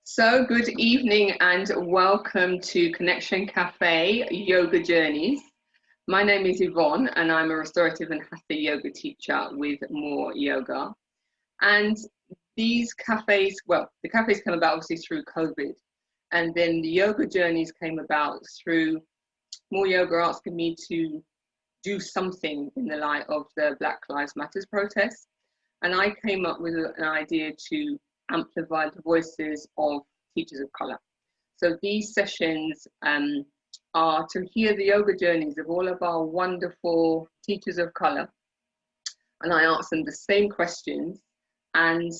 So, good evening and welcome to Connection Cafe Yoga Journeys. My name is Yvonne and I'm a restorative and hatha yoga teacher with MoreYoga. And these cafes, the cafes came about obviously through COVID, and then the yoga journeys came about through MoreYoga asking me to do something in the light of the Black Lives Matters protests. And I came up with an idea to amplify the voices of teachers of colour. So these sessions are to hear the yoga journeys of all of our wonderful teachers of colour. And I ask them the same questions, and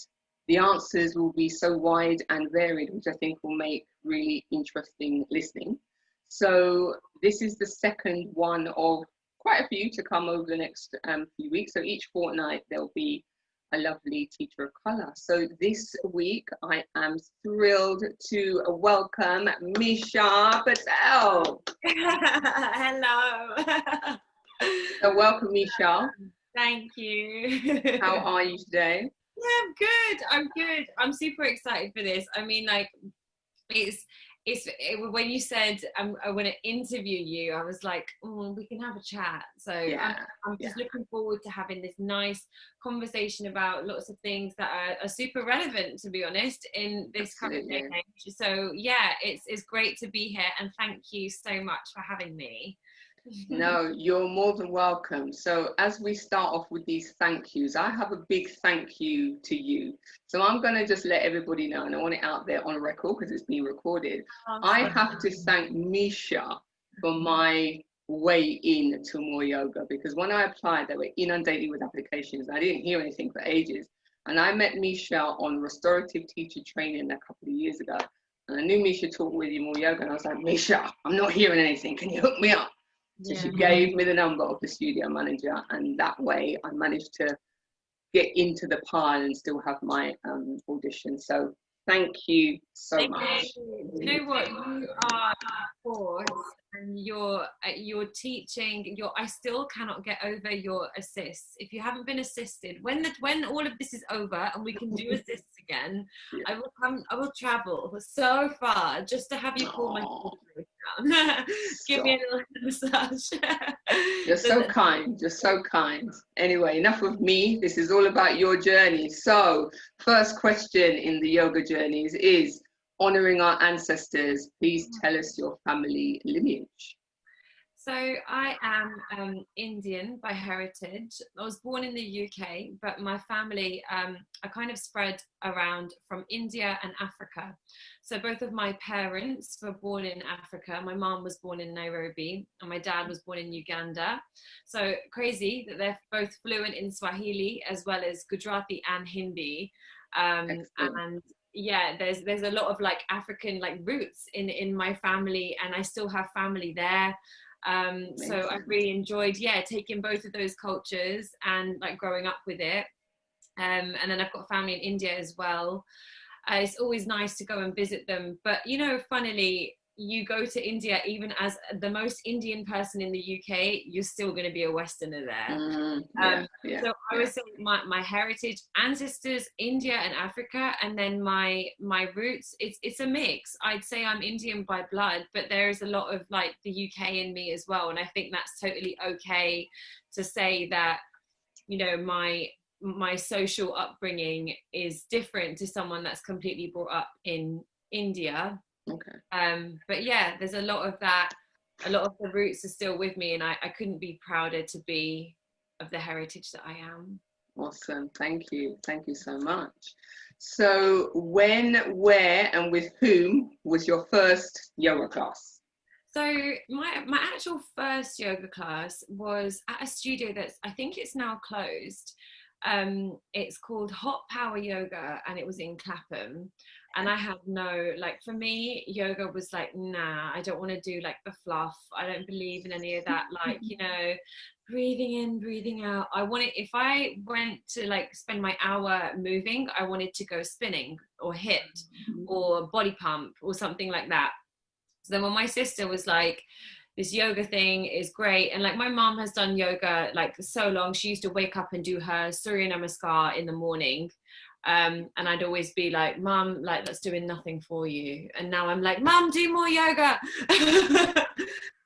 the answers will be so wide and varied, which I think will make really interesting listening. So this is the second one of quite a few to come over the next few weeks. So each fortnight there'll be a lovely teacher of colour. So this week I am thrilled to welcome Misha Patel. Hello. So welcome, Misha. Thank you. How are you today? Yeah, I'm good. I'm super excited for this. I mean, like, when you said I want to interview you, I was like, oh, we can have a chat. So yeah, I'm just looking forward to having this nice conversation about lots of things that are super relevant, to be honest, in this current day and age. So yeah, it's great to be here, and thank you so much for having me. No, you're more than welcome. So as we start off with these thank yous, I have a big thank you to you. So I'm going to just let everybody know, and I want it out there on record because it's being recorded. I have to thank Misha for my way in to MoreYoga, because when I applied, they were inundated with applications. I didn't hear anything for ages. And I met Misha on restorative teacher training a couple of years ago. And I knew Misha taught with you MoreYoga, and I was like, Misha, I'm not hearing anything. Can you hook me up? So she gave me the number of the studio manager, and that way I managed to get into the pile and still have my audition. So thank you so much. You know what? You are force, and you're teaching. I still cannot get over your assists. If you haven't been assisted, when all of this is over and we can do assists again, I will travel so far just to have you call my down. Give me a little massage. You're so kind. You're so kind. Anyway, enough of me. This is all about your journey. So, first question in the yoga journeys is honoring our ancestors. Please tell us your family lineage. So I am Indian by heritage. I was born in the UK, but my family are kind of spread around from India and Africa. So both of my parents were born in Africa. My mom was born in Nairobi and my dad was born in Uganda. So crazy that they're both fluent in Swahili as well as Gujarati and Hindi. And yeah, there's a lot of like African like roots in my family, and I still have family there. So I've really enjoyed taking both of those cultures and like growing up with it, and then I've got family in India as well. It's always nice to go and visit them, but funnily, you go to India, even as the most Indian person in the UK, you're still going to be a Westerner there. So I would say my heritage, ancestors, India and Africa, and then my roots, it's a mix. I'd say I'm Indian by blood, but there is a lot of like the UK in me as well. And I think that's totally okay to say that, my social upbringing is different to someone that's completely brought up in India. But yeah, there's a lot of that. A lot of the roots are still with me, and I couldn't be prouder to be of the heritage that I am. Awesome. Thank you so much. So when, where and with whom was your first yoga class? So my actual first yoga class was at a studio that's, I think it's now closed. It's called Hot Power Yoga, and it was in Clapham. And I had for me, yoga was like, nah, I don't want to do like the fluff. I don't believe in any of that, breathing in, breathing out. If I went to like spend my hour moving, I wanted to go spinning or HIIT or body pump or something like that. So then when my sister was like, this yoga thing is great. And like my mom has done yoga like so long. She used to wake up and do her Surya Namaskar in the morning. And I'd always be like, Mum, like that's doing nothing for you. And now I'm like, Mum, do more yoga.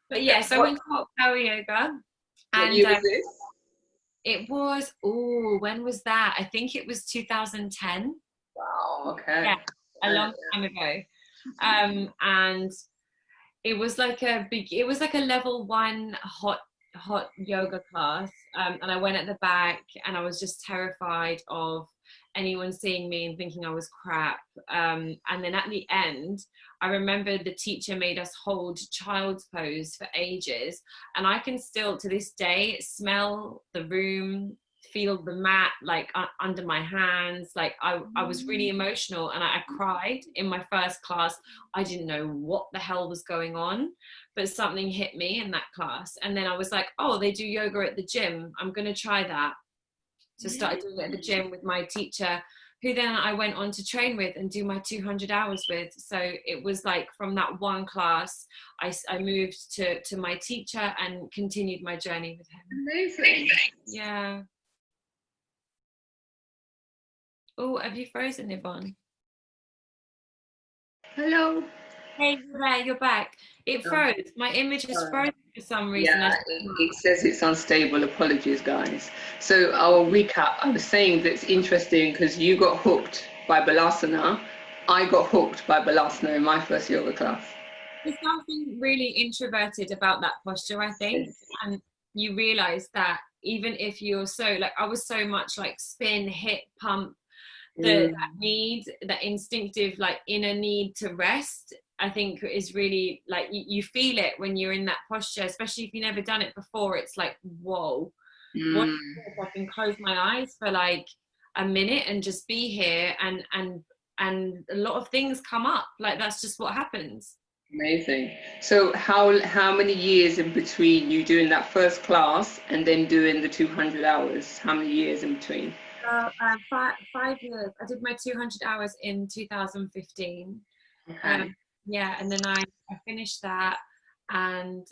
But yeah, so I went to power yoga. What And year was this? it was, when was that? I think it was 2010. Wow, okay. Yeah, a long time ago. And it was like a level 1 hot yoga class. And I went at the back, and I was just terrified of anyone seeing me and thinking I was crap. And then at the end, I remember the teacher made us hold child's pose for ages, and I can still to this day smell the room, feel the mat like under my hands. Like I was really emotional, and I cried in my first class. I didn't know what the hell was going on, but something hit me in that class. And then I was like, oh, they do yoga at the gym, I'm gonna try that. So I started doing it at the gym with my teacher, who then I went on to train with and do my 200 hours with. So it was like from that one class, I moved to my teacher and continued my journey with him. Amazing. Yeah. Oh, have you frozen, Yvonne? Hello. Hey, you're there, you're back. It froze. My image is frozen for some reason. Yeah, it says it's unstable. Apologies, guys. So I'll recap. I was saying that it's interesting because you got hooked by Balasana. I got hooked by Balasana in my first yoga class. There's something really introverted about that posture, I think. Yes. And you realize that even if you're so, like, I was so much like spin, hit, pump, that need, that instinctive, like inner need to rest, I think is really like, you feel it when you're in that posture, especially if you've never done it before. It's like, whoa, what if I can close my eyes for like a minute and just be here, and a lot of things come up. Like, that's just what happens. Amazing. So how many years in between you doing that first class and then doing the 200 hours? How many years in between? 5 years. I did my 200 hours in 2015. Okay. Yeah, and then I finished that and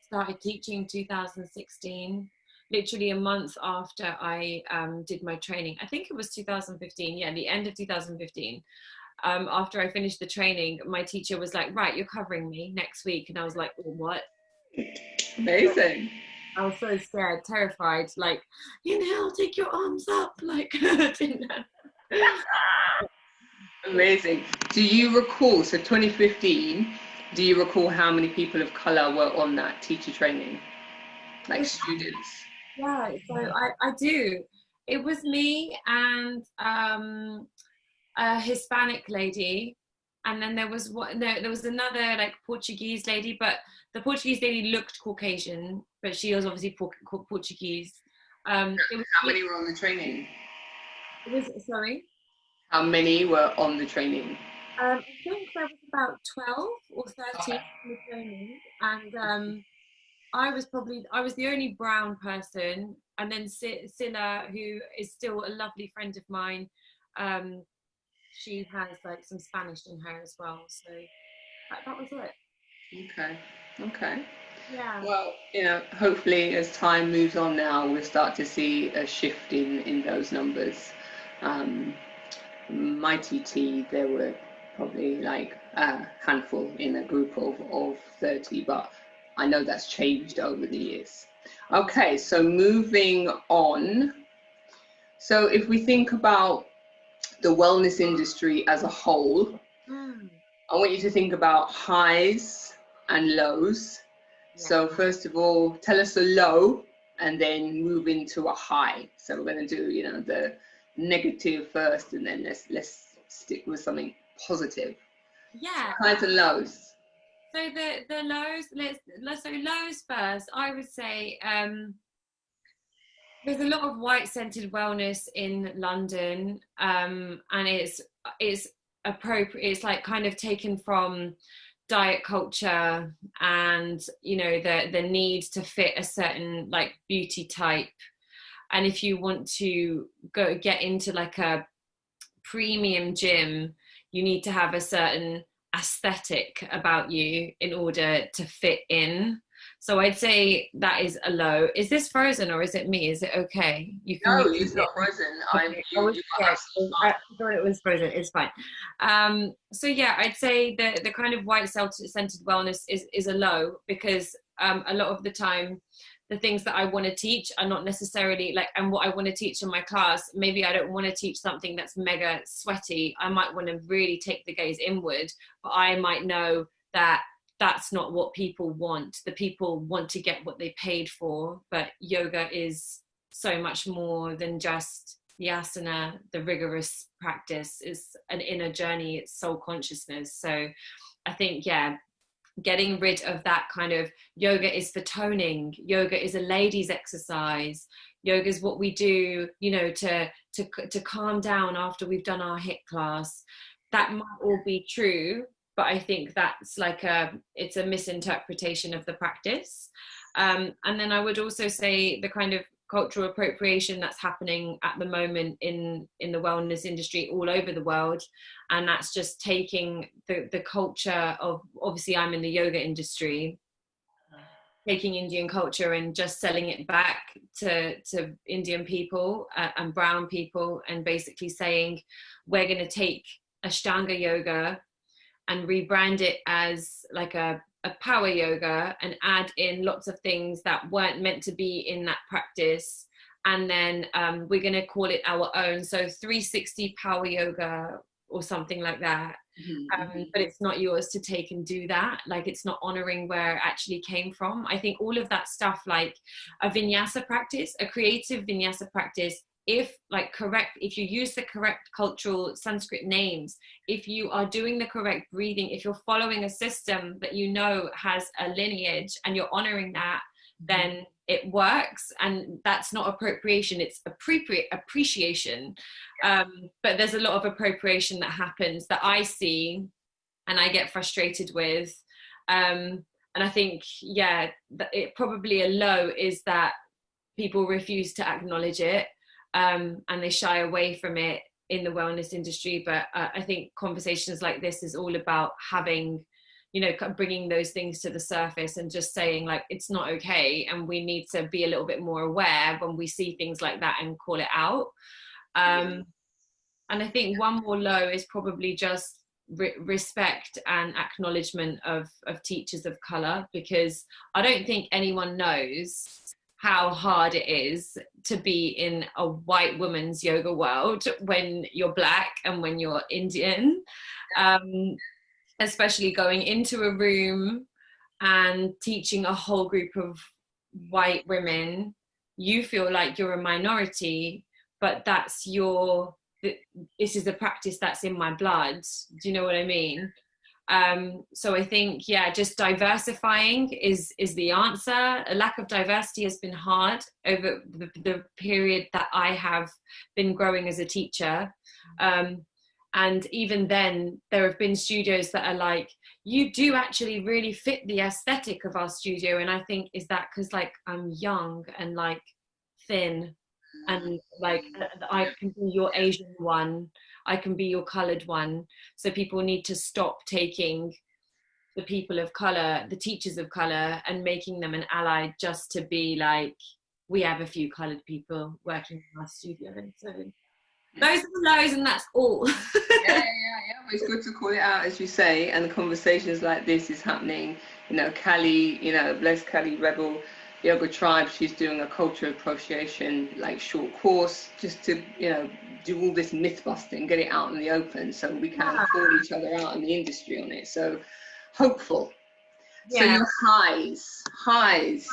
started teaching 2016, literally a month after I did my training. I think it was 2015, yeah, the end of 2015. After I finished the training, my teacher was like, right, you're covering me next week. And I was like, oh, what? Amazing. I was so scared, terrified, like, I'll take your arms up, like, Amazing. Do you recall, so 2015, do you recall how many people of color were on that teacher training? Like students? Yeah, so I do. It was me and a Hispanic lady, and then there was another like Portuguese lady, but the Portuguese lady looked Caucasian, but she was obviously Portuguese. How many were on the training? Sorry? How many were on the training? I think there was about 12 or 13 in the training, and I was the only brown person, and then Silla, who is still a lovely friend of mine, she has like some Spanish in her as well, so that was it. Okay. Yeah. Well, hopefully as time moves on now, we'll start to see a shift in those numbers. My TT, there were probably like a handful in a group of 30, but I know that's changed over the years. Okay, so moving on. So if we think about the wellness industry as a whole, I want you to think about highs and lows. Yeah. So first of all, tell us a low and then move into a high. So we're going to do, the negative first, and then let's stick with something positive. Yeah. So highs and lows. So the lows, let's so lows first. I would say there's a lot of white-centered wellness in London, and it's appropriate. It's like kind of taken from diet culture, and the need to fit a certain like beauty type. And if you want to get into like a premium gym, you need to have a certain aesthetic about you in order to fit in. So I'd say that is a low. Is this frozen or is it me? Is it okay? You can No, use it's it. not frozen. Okay, I was You are scared. absolutely I fine. thought it was frozen. It's fine. So yeah, I'd say the kind of white centered wellness is a low, because a lot of the time the things that I want to teach are not necessarily like, and what I want to teach in my class, maybe I don't want to teach something that's mega sweaty. I might want to really take the gaze inward, but I might know that that's not what people want. The people want to get what they paid for, but yoga is so much more than just the asana. The rigorous practice is an inner journey, it's soul consciousness. So I think, yeah, getting rid of that kind of yoga is for toning, yoga is a ladies exercise, yoga is what we do, you know, to calm down after we've done our HIIT class. That might all be true, but I think that's like it's a misinterpretation of the practice. And then I would also say the kind of cultural appropriation that's happening at the moment in the wellness industry all over the world, and that's just taking the culture of, obviously I'm in the yoga industry, taking Indian culture and just selling it back to Indian people and brown people, and basically saying we're going to take Ashtanga yoga and rebrand it as like a power yoga and add in lots of things that weren't meant to be in that practice. And then we're going to call it our own. So 360 power yoga or something like that. But it's not yours to take and do that. Like, it's not honoring where it actually came from. I think all of that stuff, like a vinyasa practice, a creative vinyasa practice, if you use the correct cultural Sanskrit names, if you are doing the correct breathing, if you're following a system that you know has a lineage and you're honoring that, then it works. And that's not appropriation, it's appreciation. But there's a lot of appropriation that happens that I see and I get frustrated with. And I think, yeah, it probably a low is that people refuse to acknowledge it, and they shy away from it in the wellness industry. But I think conversations like this is all about having, you know, bringing those things to the surface and just saying like, it's not okay, and we need to be a little bit more aware when we see things like that and call it out. And I think one more low is probably just respect and acknowledgement of teachers of color, because I don't think anyone knows how hard it is to be in a white woman's yoga world when you're Black and when you're Indian, especially going into a room and teaching a whole group of white women. You feel like you're a minority, but this is a practice that's in my blood. Do you know what I mean? So I think, yeah, just diversifying is the answer. A lack of diversity has been hard over the period that I have been growing as a teacher. And even then, there have been studios that are like, you do actually really fit the aesthetic of our studio. And I think, is that because like I'm young and like thin, and like I can be your Asian one, I can be your colored one. So people need to stop taking the people of color, the teachers of color, and making them an ally just to be like, we have a few colored people working in our studio. So those are the lows, and that's all. Yeah. It's good to call it out, as you say, and conversations like this is happening. You know, Cali, you know, bless Cali Rebel Yoga Tribe, she's doing a culture appreciation, like short course, just to, you know, do all this myth busting, get it out in the open so we can call each other out in the industry on it. So hopeful. Yeah. So your highs.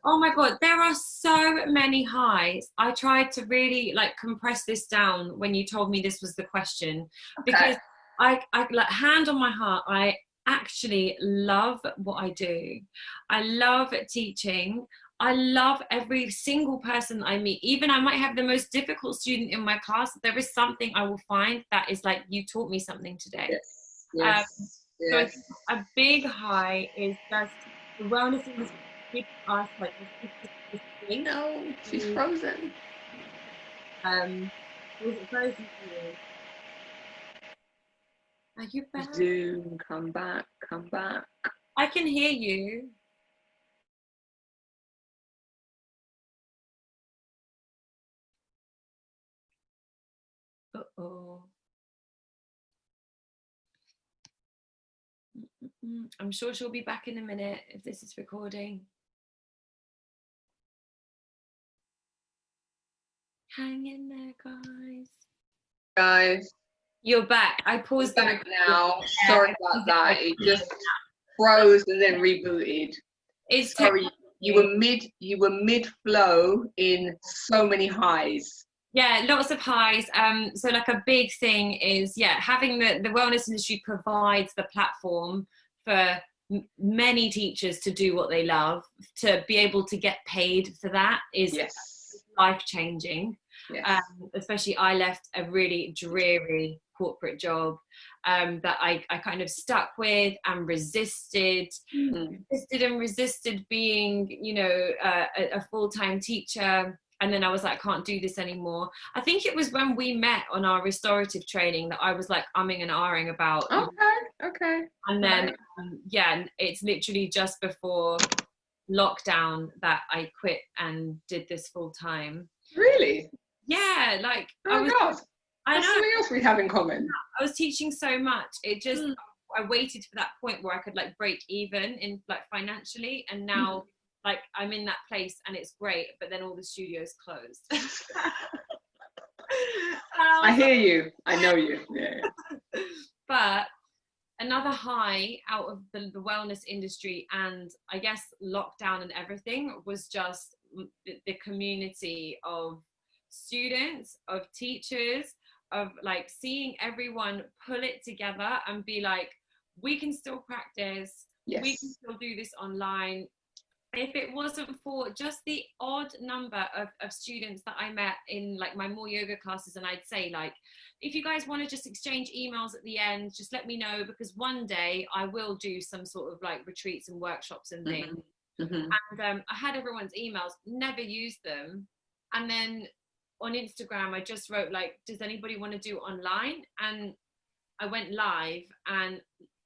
Oh my God, there are so many highs. I tried to really like compress this down when you told me this was the question, because I like, hand on my heart, I actually love what I do. I love teaching. I love every single person I meet. Even I might have the most difficult student in my class, there is something I will find that is like, you taught me something today. Yes. So a big high is just the wellness industry. Us like no, she's frozen. Was it frozen for you? Are you back? Zoom, come back. I can hear you. Uh-oh. I'm sure she'll be back in a minute if this is recording. Hang in there, guys. Guys, you're back. I paused we're back now. Sorry about that. It just froze and then rebooted. It's sorry. You were mid flow in so many highs. Yeah, lots of highs. So like a big thing is, having the wellness industry provides the platform for many teachers to do what they love, to be able to get paid for that is life-changing. Yes. Especially I left a really dreary corporate job that I kind of stuck with and resisted being, a full-time teacher. And then I was like, I can't do this anymore. I think it was when we met on our restorative training that I was like umming and ahhing about. Okay. And then, it's literally just before lockdown that I quit and did this full time. Really? Yeah, like God. That's something else we have in common. I was teaching so much. It just, I waited for that point where I could like break even in like financially, and now like I'm in that place and it's great, but then all the studios closed. I hear you. I know you. Yeah. But another high out of the wellness industry, and I guess lockdown and everything, was just the community of students, of teachers, of like seeing everyone pull it together and be like, we can still practice, we can still do this online. If it wasn't for just the odd number of students that I met in like my MoreYoga classes, and I'd say like, if you guys want to just exchange emails at the end, just let me know, because one day I will do some sort of like retreats and workshops and things. And I had everyone's emails, never used them. And then on Instagram, I just wrote like, does anybody want to do online? And I went live, and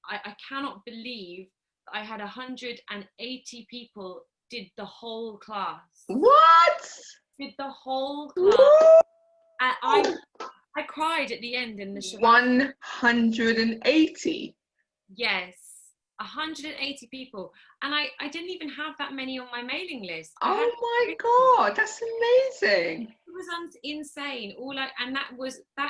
I cannot believe I had 180 people did the whole class. What? Did the whole class. And I cried at the end in the show. 180? Yes, 180 people. And I didn't even have that many on my mailing list. Oh my God, that's amazing. It was insane. And that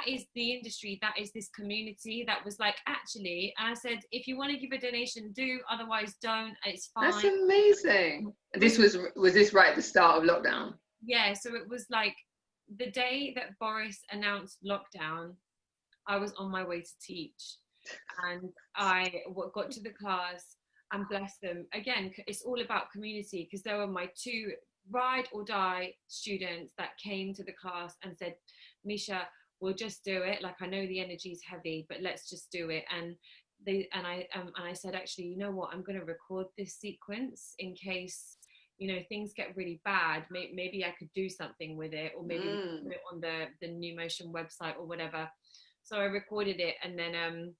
is the industry, that is this community that was like, actually, and I said, if you want to give a donation, do, otherwise don't, it's fine. That's amazing. Was this right at the start of lockdown? Yeah, so it was like the day that Boris announced lockdown, I was on my way to teach, and I got to the class, and bless them, again, it's all about community, because there were my two ride or die students that came to the class and said, Misha, we'll just do it, like I know the energy is heavy, but let's just do it. And I said, actually, you know what, I'm going to record this sequence in case things get really bad. Maybe I could do something with it, or maybe put it on the New Motion website or whatever. So I recorded it, and then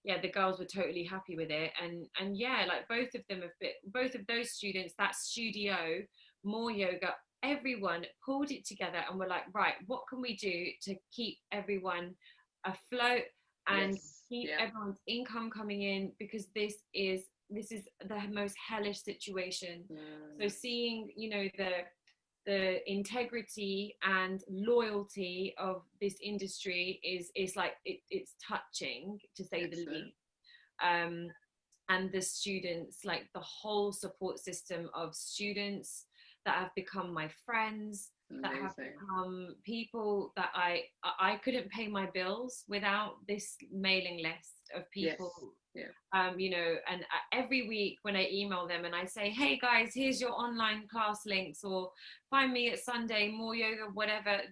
the girls were totally happy with it, and like both of those students, that studio, MoreYoga, everyone pulled it together and were like, right, what can we do to keep everyone afloat and keep everyone's income coming in, because this is the most hellish situation. So seeing the integrity and loyalty of this industry is like it's touching, to say the least. And the students, like the whole support system of students that have become my friends, that have become people that I couldn't pay my bills without this mailing list of people. And every week when I email them and I say, hey guys, here's your online class links, or find me at Sunday, MoreYoga, whatever,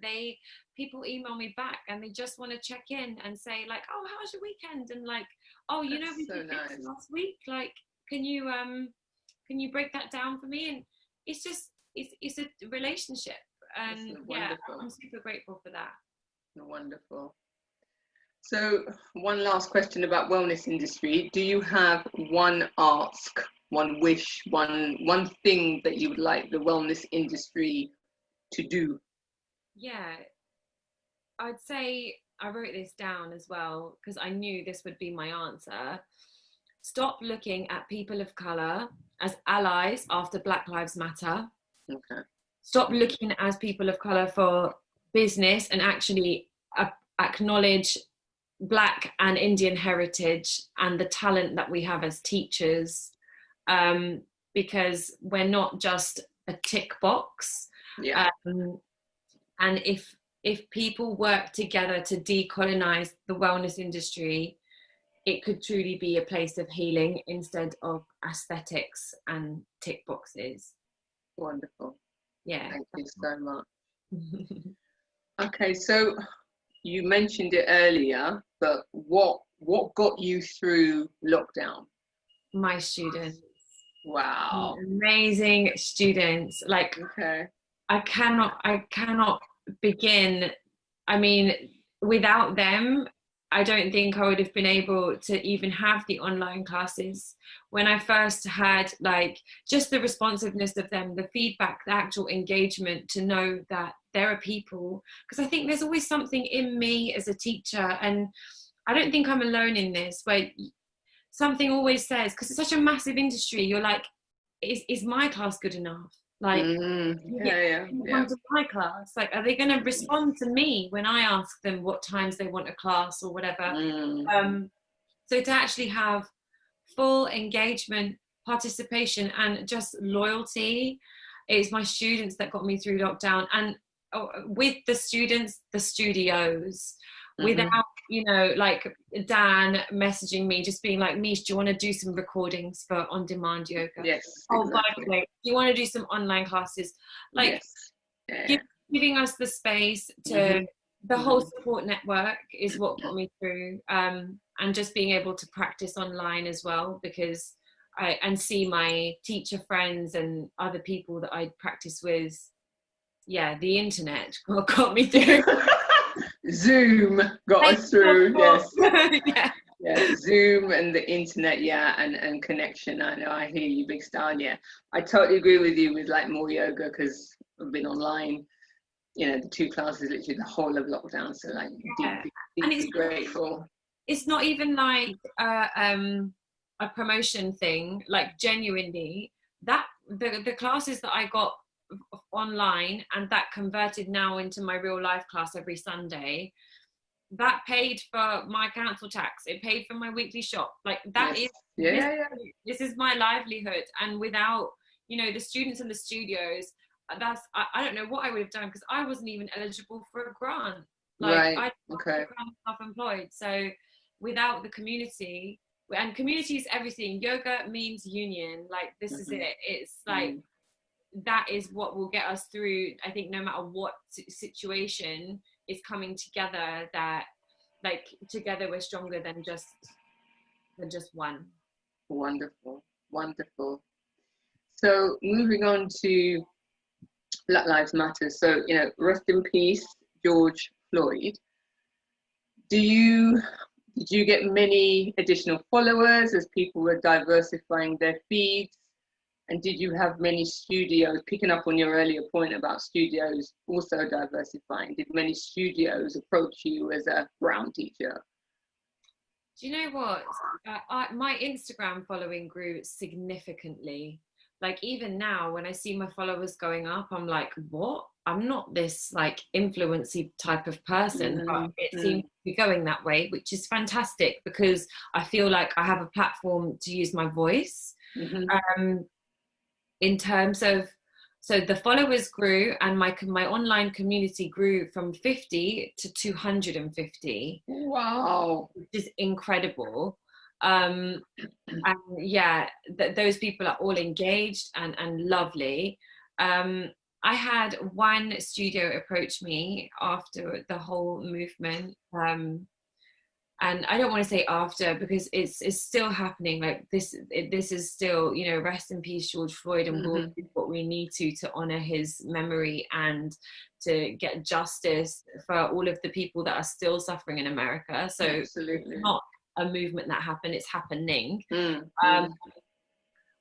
people email me back and they just want to check in and say like, oh, how's your weekend? And like, oh, we did this last week, like, can you break that down for me? And it's just it's a relationship, and I'm super grateful for that. Wonderful. So one last question about wellness industry. Do you have one ask, one wish, one thing that you would like the wellness industry to do? Yeah, I'd say I wrote this down as well because I knew this would be my answer. Stop looking at people of color as allies after Black Lives Matter. Okay. Stop looking as people of color for business and actually acknowledge Black and Indian heritage and the talent that we have as teachers, because we're not just a tick box. Yeah. And if people work together to decolonize the wellness industry, it could truly be a place of healing instead of aesthetics and tick boxes. Wonderful. Yeah. Thank you so much. Okay, so you mentioned it earlier, but what got you through lockdown? My students. Wow. Amazing students. Like, okay. I cannot begin. I mean, without them, I don't think I would have been able to even have the online classes. When I first had like just the responsiveness of them, the feedback, the actual engagement, to know that there are people, because I think there's always something in me as a teacher, and I don't think I'm alone in this, where something always says, because it's such a massive industry, you're like, is my class good enough? Like, come to my class. Like, are they going to respond to me when I ask them what times they want a class or whatever? So to actually have full engagement, participation, and just loyalty, it's my students that got me through lockdown. And with the students, the studios, without, you know, like Dan messaging me, just being like, Mish, do you want to do some recordings for on-demand yoga? Yes. Oh, by the way, do you want to do some online classes? Like, giving us the space to, the whole support network is what got me through. And just being able to practice online as well, because and see my teacher friends and other people that I'd practice with. Yeah, the internet got me through. Zoom got us through. Yes. Yeah, Zoom and the internet, and connection. I know, I hear you, big style. Yeah, I totally agree with you with like MoreYoga, because I've been online, you know, the 2 classes literally the whole of lockdown. So like deeply grateful. It's not even like a promotion thing. Like, genuinely, that the classes that I got online and that converted now into my real life class every Sunday, that paid for my council tax, it paid for my weekly shop. Like, that is this is my livelihood. And without, you know, the students in the studios, that's I don't know what I would have done, because I wasn't even eligible for a grant. Like, I self-employed. So without the community, and community is everything. Yoga means union. Like, this is it. It's like that is what will get us through. I think no matter what situation is coming together, that like together we're stronger than just one. Wonderful. So moving on to Black Lives Matter. So, you know, rest in peace, George Floyd. Did you get many additional followers as people were diversifying their feeds? And did you have many studios, picking up on your earlier point about studios also diversifying, did many studios approach you as a brown teacher? Do you know what? My Instagram following grew significantly. Like, even now when I see my followers going up, I'm like, what? I'm not this like influency type of person, but it seems to be going that way, which is fantastic, because I feel like I have a platform to use my voice. In terms of, so the followers grew, and my online community grew from 50 to 250. Wow. Which is incredible. And yeah, those people are all engaged and lovely. I had one studio approach me after the whole movement, and I don't want to say after, because it's still happening. Like, this is still, you know, rest in peace George Floyd, and we'll do what we need to honor his memory and to get justice for all of the people that are still suffering in America. So absolutely, it's not a movement that happened, it's happening.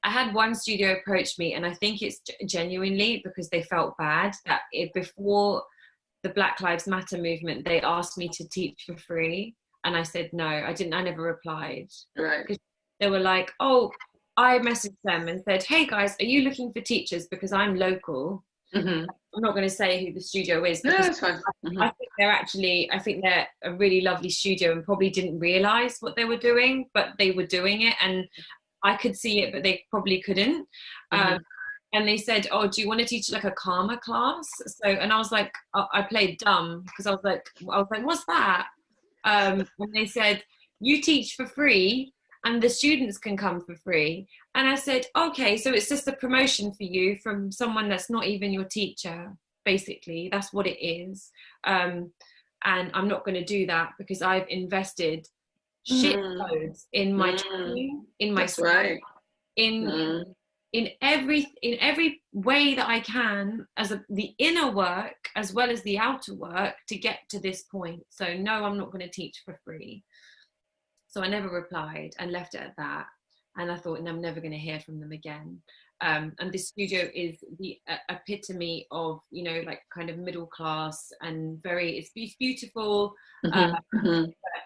I had one studio approach me, and I think it's genuinely because they felt bad that before the Black Lives Matter movement, they asked me to teach for free, and I said no. I never replied. Right. Because they were like, oh, I messaged them and said, hey guys, are you looking for teachers? Because I'm local. Mm-hmm. I'm not going to say who the studio is. No, Because that's fine. Mm-hmm. I think they're a really lovely studio and probably didn't realize what they were doing, but they were doing it, and I could see it, but they probably couldn't. Mm-hmm. And they said, oh, do you want to teach like a karma class? So, and I was like, I played dumb because I was like, what's that? And they said, you teach for free and the students can come for free. And I said, okay, so it's just a promotion for you from someone that's not even your teacher, basically. That's what it is. And I'm not going to do that because I've invested shitloads in my training, in my That's right. in every way that I can, as the inner work as well as the outer work to get to this point. So no, I'm not going to teach for free. So I never replied and left it at that. And I thought, I'm never going to hear from them again. And this studio is the epitome of, you know, like kind of middle class and it's beautiful.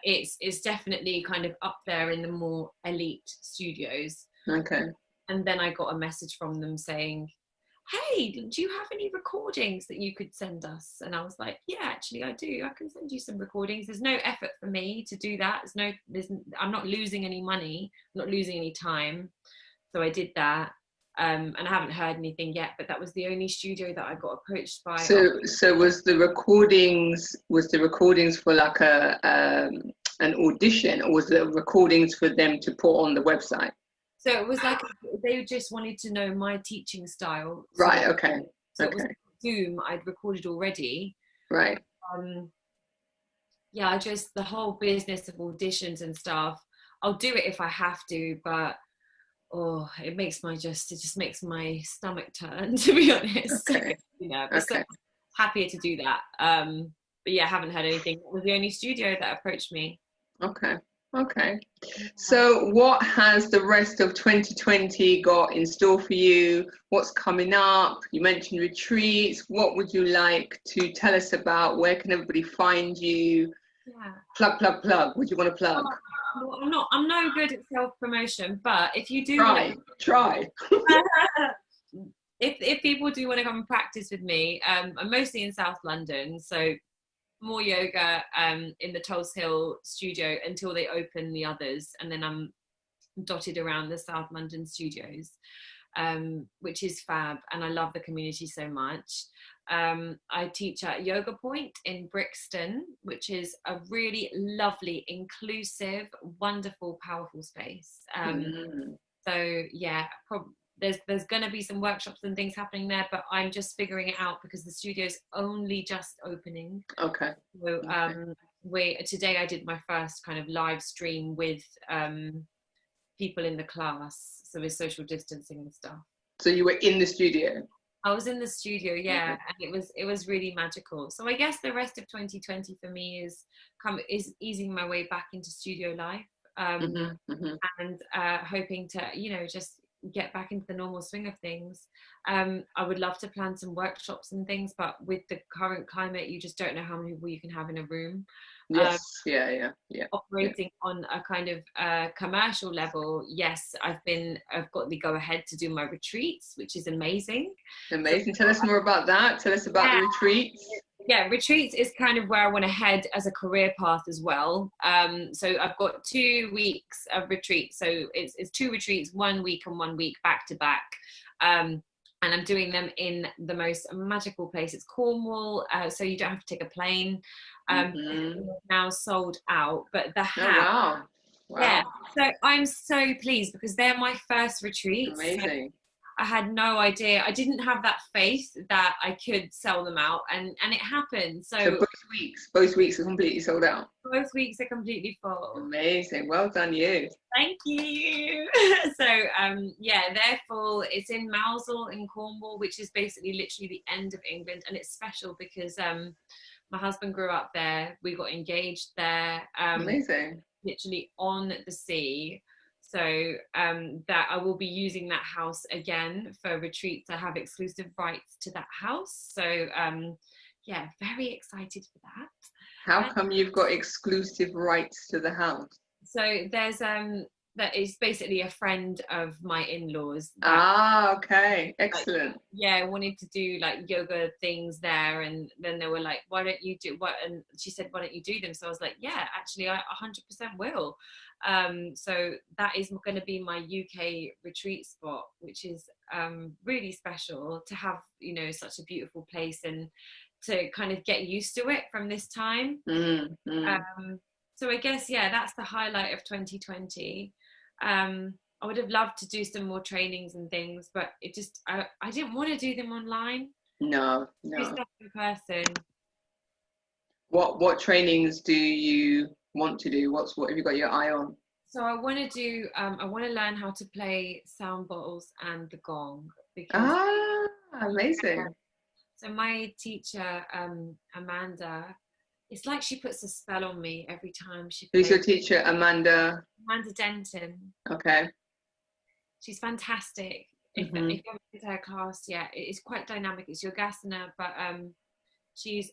It's definitely kind of up there in the more elite studios. Okay. And then I got a message from them saying, hey, do you have any recordings that you could send us? And I was like, yeah, actually I do. I can send you some recordings. There's no effort for me to do that. I'm not losing any money, I'm not losing any time. So I did that. And I haven't heard anything yet, but that was the only studio that I got approached by. So was the recordings for like an audition, or was the recordings for them to put on the website? So it was like they just wanted to know my teaching style. Right. Okay. So it was Zoom. I'd recorded already. Right. Yeah, the whole business of auditions and stuff. I'll do it if I have to, but it just makes my stomach turn, to be honest. Okay. But so happier to do that. But yeah, I haven't heard anything. It was the only studio that approached me. Okay. So what has the rest of 2020 got in store for you? What's coming up? You mentioned retreats. What would you like to tell us about? Where can everybody find you? Yeah. Plug. Would you want to plug? Well, I'm no good at self-promotion, but if you do try. if people do want to come and practice with me, I'm mostly in South London, so MoreYoga in the Tulse Hill studio until they open the others, and then I'm dotted around the South London studios, which is fab, and I love the community so much. I teach at Yoga Point in Brixton, which is a really lovely, inclusive, wonderful, powerful space. So yeah, there's going to be some workshops and things happening there, but I'm just figuring it out because the studio's only just opening. Okay. So today I did my first kind of live stream with people in the class, so with social distancing and stuff. So you were in the studio? I was in the studio, yeah, and it was really magical. So I guess the rest of 2020 for me is easing my way back into studio life, and hoping to just get back into the normal swing of things. I would love to plan some workshops and things, but with the current climate, you just don't know how many people you can have in a room. Yes, Operating on a kind of commercial level, yes, I've got the go ahead to do my retreats, which is amazing. Tell us more about that. Tell us about the retreats. Yeah, retreats is kind of where I want to head as a career path as well. So I've got 2 weeks of retreats. So it's 2 retreats, 1 week and 1 week back to back. And I'm doing them in the most magical place. It's Cornwall, so you don't have to take a plane. It's now sold out, but the house. Wow. Yeah, so I'm so pleased because they're my first retreats. Amazing. I had no idea. I didn't have that faith that I could sell them out, and it happened. So both weeks are completely sold out. Both weeks are completely full. Amazing. Well done, you. Thank you. So they're full. It's in Mousehole in Cornwall, which is basically literally the end of England, and it's special because my husband grew up there. We got engaged there. Amazing. Literally on the sea. So that I will be using that house again for retreats. I have exclusive rights to that house. So yeah, very excited for that. How come you've got exclusive rights to the house? So there's that is basically a friend of my in-laws that, Okay, excellent. like, yeah, wanted to do like yoga things there, and then they were like, why don't you do what, and she said, why don't you do them? So I was like, yeah, actually I 100% will. So that is going to be my UK retreat spot, which is really special to have, you know, such a beautiful place and to kind of get used to it from this time. So I guess, yeah, that's the highlight of 2020. I would have loved to do some more trainings and things, but it just, I didn't want to do them online. No. Do stuff in person. What trainings do you want to do? What have you got your eye on? So I want to do, I want to learn how to play sound bowls and the gong, because amazing. so my teacher, Amanda, it's like she puts a spell on me every time she plays. Who's your teacher? Amanda Denton. Okay. She's fantastic. If you haven't been to her class yet, it's quite dynamic. It's yogasana, but she's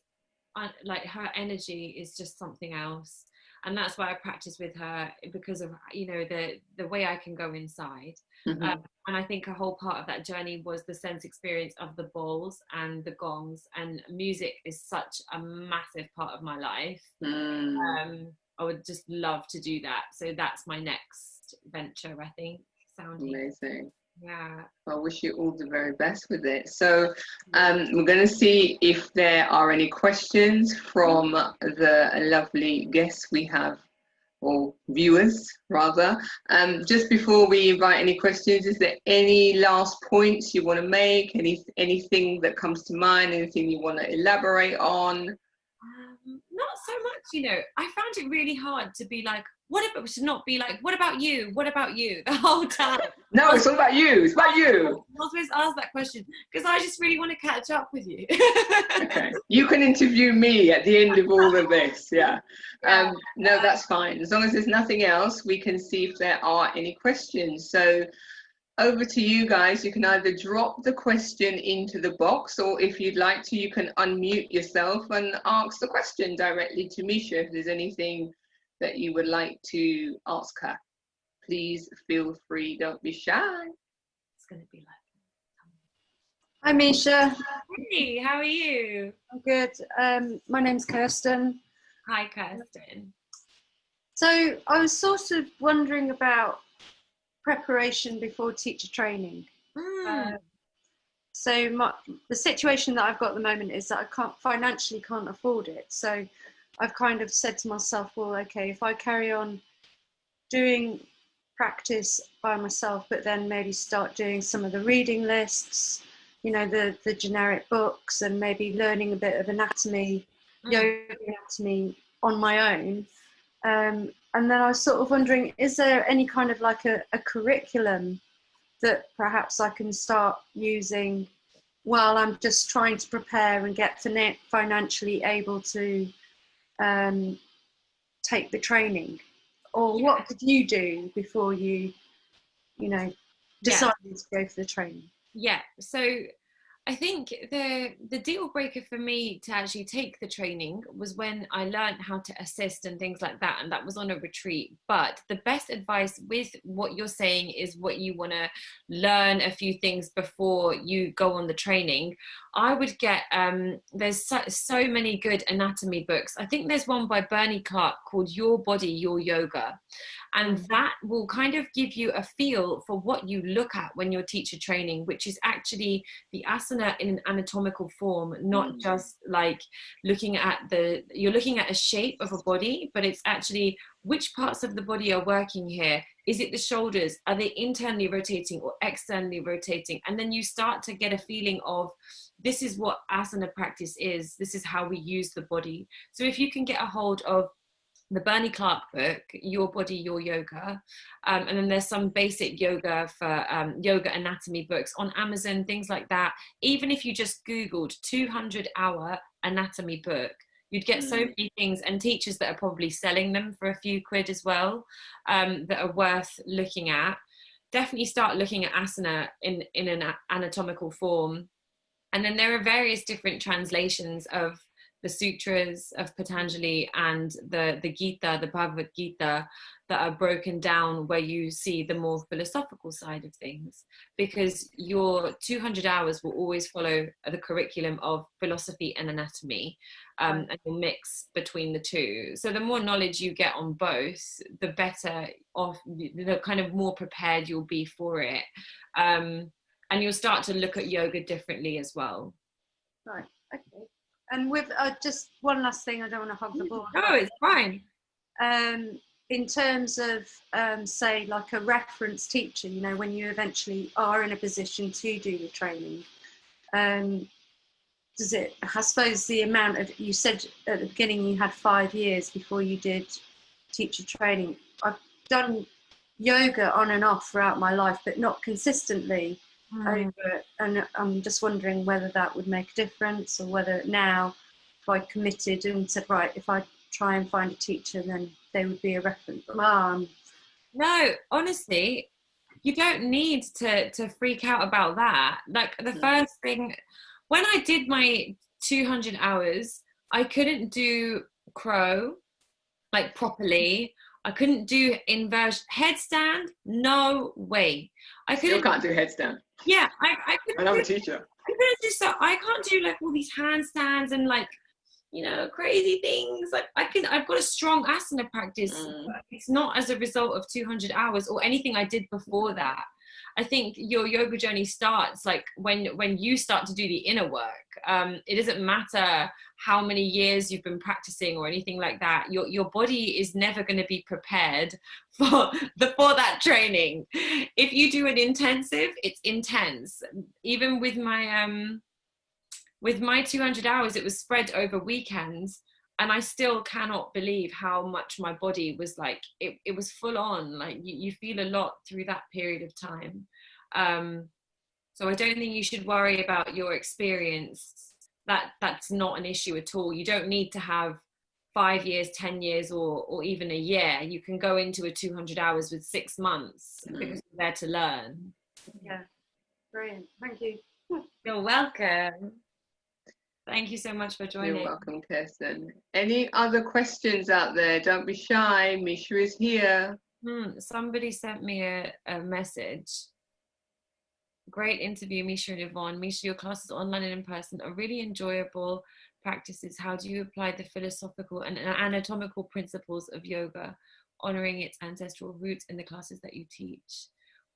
like, her energy is just something else, and that's why I practice with her, because of, you know, the way I can go inside. And I think a whole part of that journey was the sense experience of the bowls and the gongs, and music is such a massive part of my life. I would just love to do that. So that's my next venture, I think. Sounding amazing. Yeah. I wish you all the very best with it. So we're going to see if there are any questions from the lovely guests we have, or viewers rather. Just before we invite any questions, is there any last points you want to make? Anything that comes to mind? Anything you want to elaborate on? Not so much, you know. I found it really hard to be like, to not be like, what about you? What about you? The whole time. No, it's all about you. It's about you. I was supposed to ask that question because I just really want to catch up with you. Okay. You can interview me at the end of all of this. Yeah. No, that's fine. As long as there's nothing else, we can see if there are any questions. So over to you guys. You can either drop the question into the box, or if you'd like to, you can unmute yourself and ask the question directly to Misha. If there's anything that you would like to ask her, please feel free. Don't be shy. It's going to be like, hi Misha. Hey, how are you? I'm good. My name's Kirsten. Hi Kirsten. So I was sort of wondering about preparation before teacher training. So the situation that I've got at the moment is that I financially can't afford it. So I've kind of said to myself, well, okay, if I carry on doing practice by myself, but then maybe start doing some of the reading lists, you know, the generic books, and maybe learning a bit of anatomy, yoga anatomy on my own. And then I was sort of wondering, is there any kind of like a curriculum that perhaps I can start using while I'm just trying to prepare and get financially able to take the training? Or what could you do before you decided to go for the training? Yeah, so I think the deal breaker for me to actually take the training was when I learned how to assist and things like that, and that was on a retreat. But the best advice with what you're saying is what you want to learn a few things before you go on the training. I would get, there's so many good anatomy books. I think there's one by Bernie Clark called Your Body, Your Yoga. And that will kind of give you a feel for what you look at when you're teacher training, which is actually the asana in an anatomical form, not just like you're looking at a shape of a body, but it's actually which parts of the body are working here. Is it the shoulders? Are they internally rotating or externally rotating? And then you start to get a feeling of, this is what asana practice is. This is how we use the body. So if you can get a hold of the Bernie Clark book, Your Body, Your Yoga, and then there's some basic yoga for yoga anatomy books on Amazon, things like that. Even if you just Googled 200-hour anatomy book, you'd get so many things, and teachers that are probably selling them for a few quid as well, that are worth looking at. Definitely start looking at asana in an anatomical form. And then there are various different translations of the sutras of Patanjali and the Gita, the Bhagavad Gita, that are broken down where you see the more philosophical side of things, because your 200 hours will always follow the curriculum of philosophy and anatomy, and you'll mix between the two. So the more knowledge you get on both, the better off, the kind of more prepared you'll be for it. And you'll start to look at yoga differently as well. Right, okay. And with just one last thing, I don't want to hog the ball. No, it's fine. In terms of, say, like a reference teacher, you know, when you eventually are in a position to do the training, does it, I suppose the amount of, you said at the beginning you had 5 years before you did teacher training. I've done yoga on and off throughout my life, but not consistently. And I'm just wondering whether that would make a difference, or whether now if I committed and said, right, if I try and find a teacher, then they would be a reference. No, honestly, you don't need to freak out about that. Like the first thing, when I did my 200 hours, I couldn't do crow like properly. I couldn't do inversion headstand. No way. I couldn't. Still can't do headstand. Yeah, I couldn't. And I'm a teacher. I couldn't do so. I can't do like all these handstands and like, you know, crazy things. Like I've got a strong asana practice. But it's not as a result of 200 hours or anything I did before that. I think your yoga journey starts like when you start to do the inner work. It doesn't matter how many years you've been practicing or anything like that. Your body is never going to be prepared for that training. If you do an intensive, it's intense. Even with my 200 hours, it was spread over weekends, and I still cannot believe how much my body was like, it was full on. Like you feel a lot through that period of time. So I don't think you should worry about your experience. That's not an issue at all. You don't need to have 5 years, 10 years, or even a year. You can go into a 200 hours with 6 months because you're there to learn. Yeah, brilliant. Thank you. You're welcome. Thank you so much for joining. You're welcome, Kirsten. Any other questions out there? Don't be shy. Misha is here. Somebody sent me a message. Great interview, Misha and Yvonne. Misha, your classes online and in person are really enjoyable practices. How do you apply the philosophical and anatomical principles of yoga, honoring its ancestral roots in the classes that you teach?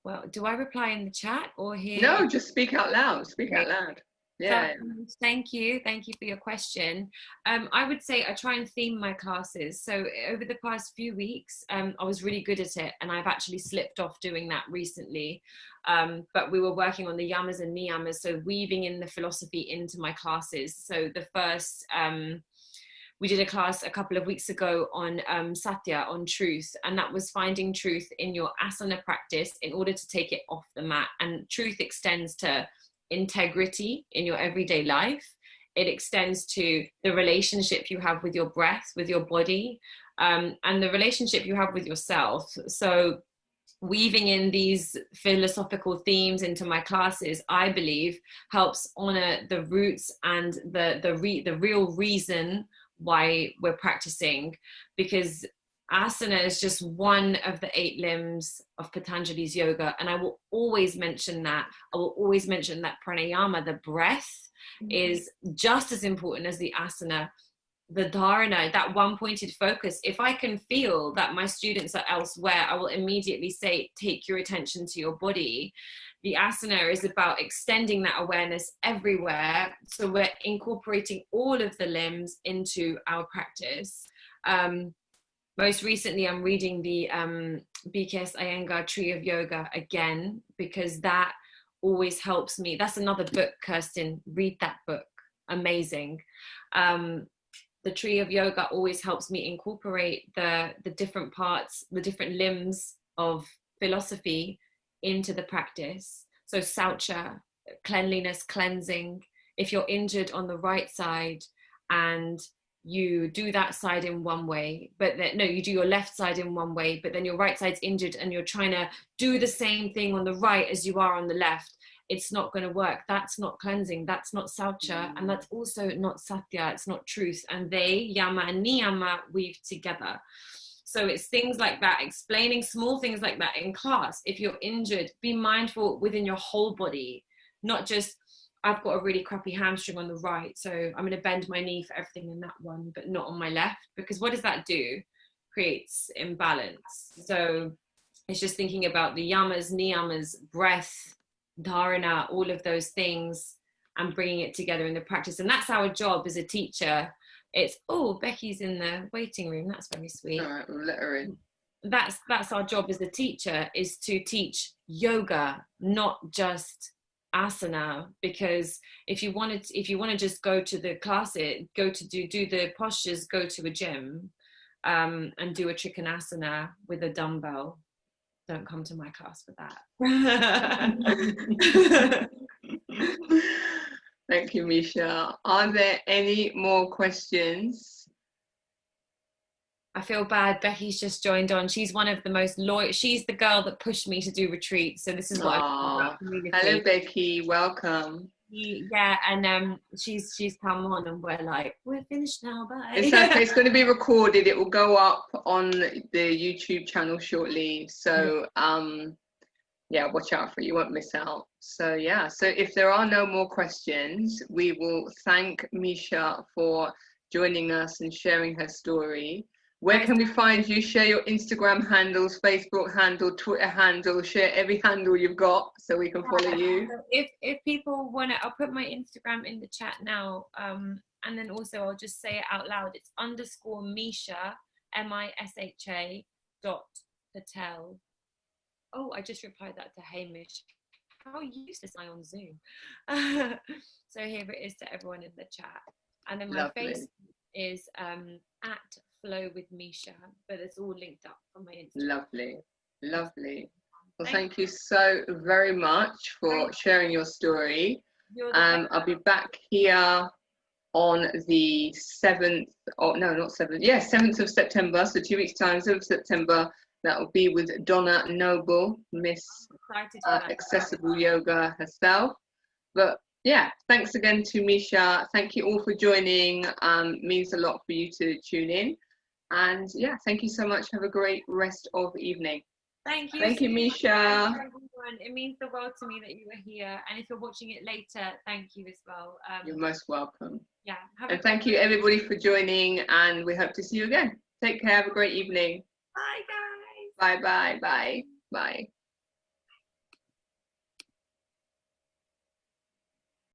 Well, do I reply in the chat or here? No, just speak out loud. Speak out loud. Yeah. So, thank you for your question. I would say I try and theme my classes. So over the past few weeks, I was really good at it, and I've actually slipped off doing that recently. But we were working on the yamas and niyamas, so weaving in the philosophy into my classes. So the first, we did a class a couple of weeks ago on satya, on truth, and that was finding truth in your asana practice in order to take it off the mat. And truth extends to integrity in your everyday life. It extends to the relationship you have with your breath, with your body, and the relationship you have with yourself. So weaving in these philosophical themes into my classes, I believe, helps honor the roots and the real reason why we're practicing, because asana is just one of the 8 limbs of Patanjali's yoga, and I will always mention that. I will always mention that pranayama, the breath, is just as important as the asana. The dharana, that one-pointed focus. If I can feel that my students are elsewhere, I will immediately say, take your attention to your body. The asana is about extending that awareness everywhere, so we're incorporating all of the limbs into our practice. Most recently, I'm reading the BKS Iyengar Tree of Yoga again, because that always helps me. That's another book, Kirsten. Read that book. Amazing. The Tree of Yoga always helps me incorporate the different parts, the different limbs of philosophy into the practice. So saucha, cleanliness, cleansing. If you're injured on the right side and you do that side in one way, but then, no, you do your left side in one way, but then your right side's injured and you're trying to do the same thing on the right as you are on the left. it's not going to work. That's not cleansing. That's not saucha. And that's also not satya. It's not truth. And they, yama and niyama, weave together. So it's things like that, explaining small things like that in class. If you're injured, be mindful within your whole body, not just, I've got a really crappy hamstring on the right, so I'm going to bend my knee for everything in that one, but not on my left. Because what does that do? Creates imbalance. So it's just thinking about the yamas, niyamas, breath, dharana, all of those things, and bringing it together in the practice. And that's our job as a teacher. It's, oh, Becky's in the waiting room. That's very sweet. All right, we'll let her in. That's our job as a teacher, is to teach yoga, not just asana. Because if you want to just go to the class, go to do the postures, go to a gym and do a trikonasana with a dumbbell. Don't come to my class for that. Thank you, Misha. Are there any more questions? I feel bad. Becky's just joined on. She's one of the most loyal. She's the girl that pushed me to do retreats. So this is what I feel about community. Hello, Becky. Welcome. Yeah, and she's come on, and we're like, we're finished now. Bye. It's okay. It's going to be recorded. It will go up on the YouTube channel shortly. So yeah, watch out for it. You won't miss out. So yeah, so if there are no more questions, we will thank Misha for joining us and sharing her story. Where can we find you? Share your Instagram handles, Facebook handle, Twitter handle, share every handle you've got so we can follow you. If people want to, I'll put my Instagram in the chat now. And then also I'll just say it out loud. It's _Misha, MISHA .Patel. Oh, I just replied that to Hamish. How useless am I on Zoom? So here it is to everyone in the chat. And then my face is at Flow with Misha, but it's all linked up on my Instagram. Lovely. Well, thank you so very much for sharing your story. I'll be back here on the 7th, not 7th, 7th of September, so 2 weeks time, 7th of September. That will be with Donna Noble, Miss Accessible Yoga herself. But yeah, thanks again to Misha. Thank you all for joining. Means a lot for you to tune in. And yeah, thank you so much. Have a great rest of the evening. Thank you. Thank you, Misha. It means the world to me that you were here. And if you're watching it later, thank you as well. You're most welcome. Yeah. And thank you everybody for joining, and we hope to see you again. Take care. Have a great evening. Bye, guys. Bye.